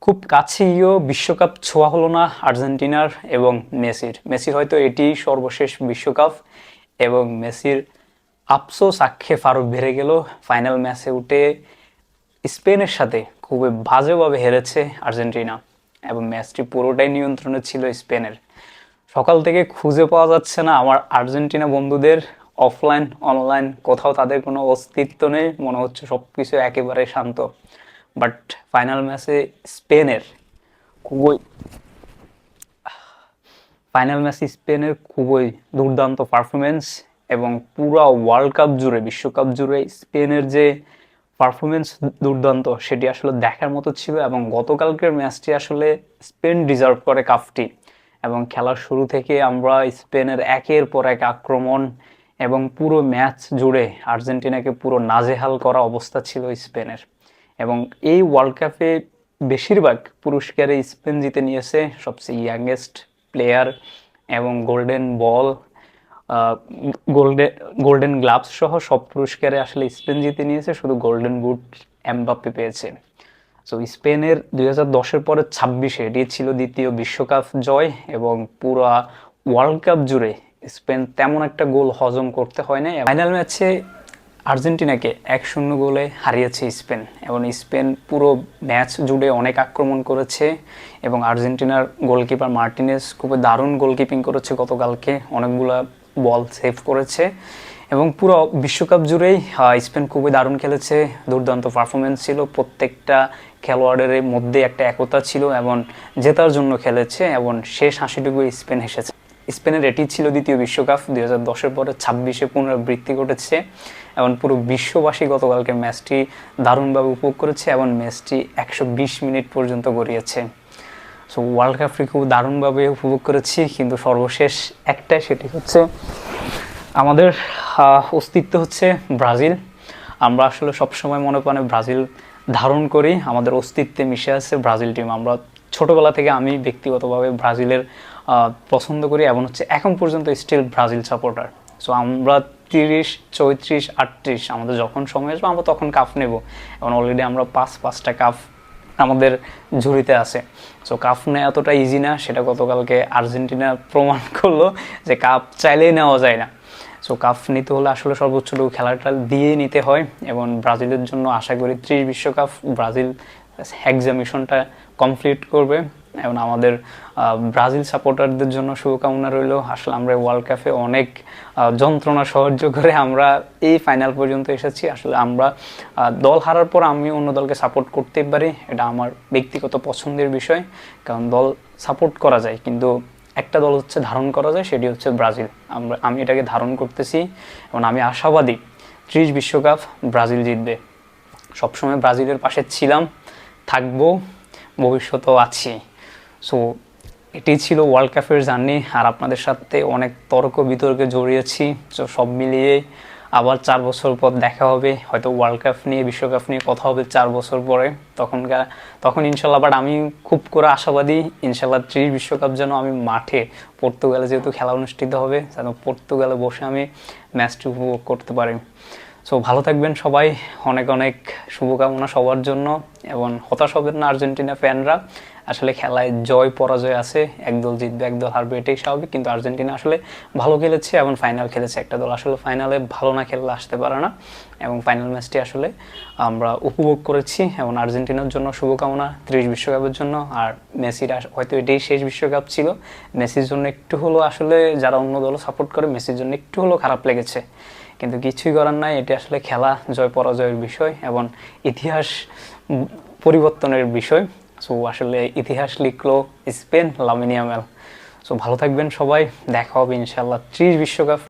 খুব কাছে গিয়েও বিশ্বকাপ ছোঁয়া হলো না আর্জেন্টিনার এবং মেসির হয়তো এটি সর্বশেষ বিশ্বকাপ এবং মেসির আফসোস আক্ষেপ আরও বেড়ে গেল ফাইনাল ম্যাচে উঠে স্পেনের সাথে খুবই বাজেভাবে হেরেছে আর্জেন্টিনা এবং ম্যাচটি পুরোটাই নিয়ন্ত্রণে ছিল স্পেনের। সকাল থেকে খুঁজে পাওয়া যাচ্ছে না আমার আর্জেন্টিনা বন্ধুদের, অফলাইন অনলাইন কোথাও তাদের কোনো অস্তিত্ব নেই, মনে হচ্ছে সব কিছু একেবারে শান্ত। বাট ফাইনাল ম্যাচে স্পেনের খুবই ফাইনাল ম্যাচে স্পেনের খুবই দুর্দান্ত পারফরমেন্স এবং পুরো ওয়ার্ল্ড কাপ জুড়ে বিশ্বকাপ জুড়ে স্পেনের যে পারফরমেন্স দুর্দান্ত সেটি আসলে দেখার মতো ছিল এবং গতকালকের ম্যাচটি আসলে স্পেন ডিজার্ভ করে কাপটি। এবং খেলার শুরু থেকে আমরা স্পেনের একের পর এক আক্রমণ এবং পুরো ম্যাচ জুড়ে আর্জেন্টিনাকে পুরো নাজেহাল করা অবস্থা ছিল স্পেনের। এবং এই ওয়ার্ল্ড কাপে বেশিরভাগ পুরস্কারে স্পেন জিতে নিয়েছে, সবচেয়ে ইয়াংগেস্ট প্লেয়ার এবং golden ball, golden golden gloves সহ সব পুরস্কারে আসলে স্পেন জিতে নিয়েছে, শুধু গোল্ডেন বুট এমবাপ্পে পেয়েছে। সো স্পেনের 2010-এর পরে 26-এ এটি ছিল দ্বিতীয় বিশ্বকাপ জয় এবং পুরো ওয়ার্ল্ড কাপ জুড়ে স্পেন তেমন একটা গোল হজম করতে হয় না। ফাইনাল ম্যাচে আর্জেন্টিনাকে 1-0 গোলে হারিয়েছে স্পেন এবং স্পেন পুরো ম্যাচ জুড়ে অনেক আক্রমণ করেছে এবং আর্জেন্টিনার গোলকিপার মার্টিনেজ খুবই দারুণ গোলকিপিং করেছে গতকালকে, অনেকগুলা বল সেভ করেছে এবং পুরো বিশ্বকাপ জুড়েই স্পেন খুবই দারুণ খেলেছে, দুর্দান্ত পারফরমেন্স ছিল, প্রত্যেকটা খেলোয়াড়ের মধ্যে একটা একতা ছিল এবং জেতার জন্য খেলেছে এবং শেষ হাসিটুকু স্পেন হেসেছে। স্পেনের এটি ছিল দ্বিতীয় বিশ্বকাপ, 2010-এর পরে 26-এ পুনরাবৃত্তি ঘটেছে এবং পুরো বিশ্ববাসী গতকালকে ম্যাচটি দারুণভাবে উপভোগ করেছে এবং ম্যাচটি 120 মিনিট পর্যন্ত গড়িয়েছে। সো ওয়ার্ল্ড কাপটি খুব দারুণভাবে উপভোগ করেছি, কিন্তু সর্বশেষ একটাই, সেটি হচ্ছে আমাদের অস্তিত্ব হচ্ছে ব্রাজিল। আমরা আসলে সবসময় মনে প্রাণে ব্রাজিল ধারণ করি, আমাদের অস্তিত্বে মিশে আছে ব্রাজিল টিম। আমরা ছোটোবেলা থেকে আমি ব্যক্তিগতভাবে ব্রাজিলের পছন্দ করি এবং হচ্ছে এখন পর্যন্ত স্টিল ব্রাজিল সাপোর্টার। সো আমরা 30, 34, 38 আমাদের যখন সময় আসবে আমরা তখন কাপ নেব এবং অলরেডি আমরা পাঁচটা কাপ আমাদের ঝুড়িতে আছে। সো কাপ নেওয়া এতটা ইজি না, সেটা গতকালকে আর্জেন্টিনা প্রমাণ করলো যে কাপ চাইলেই নেওয়া যায় না। সো কাপ নিতে হলে আসলে সর্বোচ্চটুকু খেলাটা দিয়ে নিতে হয় এবং ব্রাজিলের জন্য আশা করি 30 বিশ্বকাপ ব্রাজিল এক্সামিশনটা কমপ্লিট করবে এবং আমাদের ব্রাজিল সাপোর্টারদের জন্য শুভকামনা রইল। আসলে আমরা ওয়ার্ল্ড কাপে অনেক যন্ত্রণা সহ্য করে আমরা এই ফাইনাল পর্যন্ত এসেছি। আসলে আমরা দল হারার পর আমি অন্য দলকে সাপোর্ট করতেই পারি, এটা আমার ব্যক্তিগত পছন্দের বিষয়, কারণ দল সাপোর্ট করা যায় কিন্তু একটা দল হচ্ছে ধারণ করা যায়, সেটি হচ্ছে ব্রাজিল। আমি এটাকে ধারণ করতেছি এবং আমি আশাবাদী 30 বিশ্বকাপ ব্রাজিল জিতবে। সবসময় ব্রাজিলের পাশে ছিলাম, থাকবো, ভবিষ্যতেও আছি। সো এটি ছিল ওয়ার্ল্ড কাপের জার্নি আর আপনাদের সাথে অনেক তর্ক বিতর্কে জড়িয়েছি। তো সব মিলিয়ে আবার 4 বছর পর দেখা হবে, হয়তো ওয়ার্ল্ড কাপ নিয়ে বিশ্বকাপ নিয়ে কথা হবে 4 বছর পরে। তখন ইনশাল্লাহ, বাট আমি খুব করে আশাবাদী ইনশাল্লাহ 30 বিশ্বকাপ যেন আমি মাঠে, পর্তুগালে যেহেতু খেলা অনুষ্ঠিত হবে, যেন পর্তুগালে বসে আমি ম্যাচটি উপভোগ করতে পারি। সো ভালো থাকবেন সবাই, অনেক অনেক শুভকামনা সবার জন্য এবং হতাশ হবেন না আর্জেন্টিনা ফ্যানরা। আসলে খেলায় জয় পরাজয় আছে, একদল জিতবে একদল হারবে, এটাই স্বাভাবিক। কিন্তু আর্জেন্টিনা আসলে ভালো খেলেছে এবং ফাইনাল খেলেছে। একটা দল আসলে ফাইনালে ভালো না খেললে আসতে পারে না এবং ফাইনাল ম্যাচটি আসলে আমরা উপভোগ করেছি এবং আর্জেন্টিনার জন্য শুভকামনা 30 বিশ্বকাপের জন্য। আর মেসির হয়তো এটাই শেষ বিশ্বকাপ ছিল, মেসির জন্য একটু হলো, আসলে যারা অন্য দল সাপোর্ট করে মেসির জন্য একটু হলো খারাপ লেগেছে, কিন্তু কিছুই করার নাই, এটি আসলে খেলা, জয় পরাজয়ের বিষয় এবং ইতিহাস পরিবর্তনের বিষয়। সো আসলে ইতিহাস লিখলো স্পেন, লামিন ইয়ামাল। সো ভালো থাকবেন সবাই, দেখা হবে ইনশাল্লাহ 30 বিশ্বকাপ।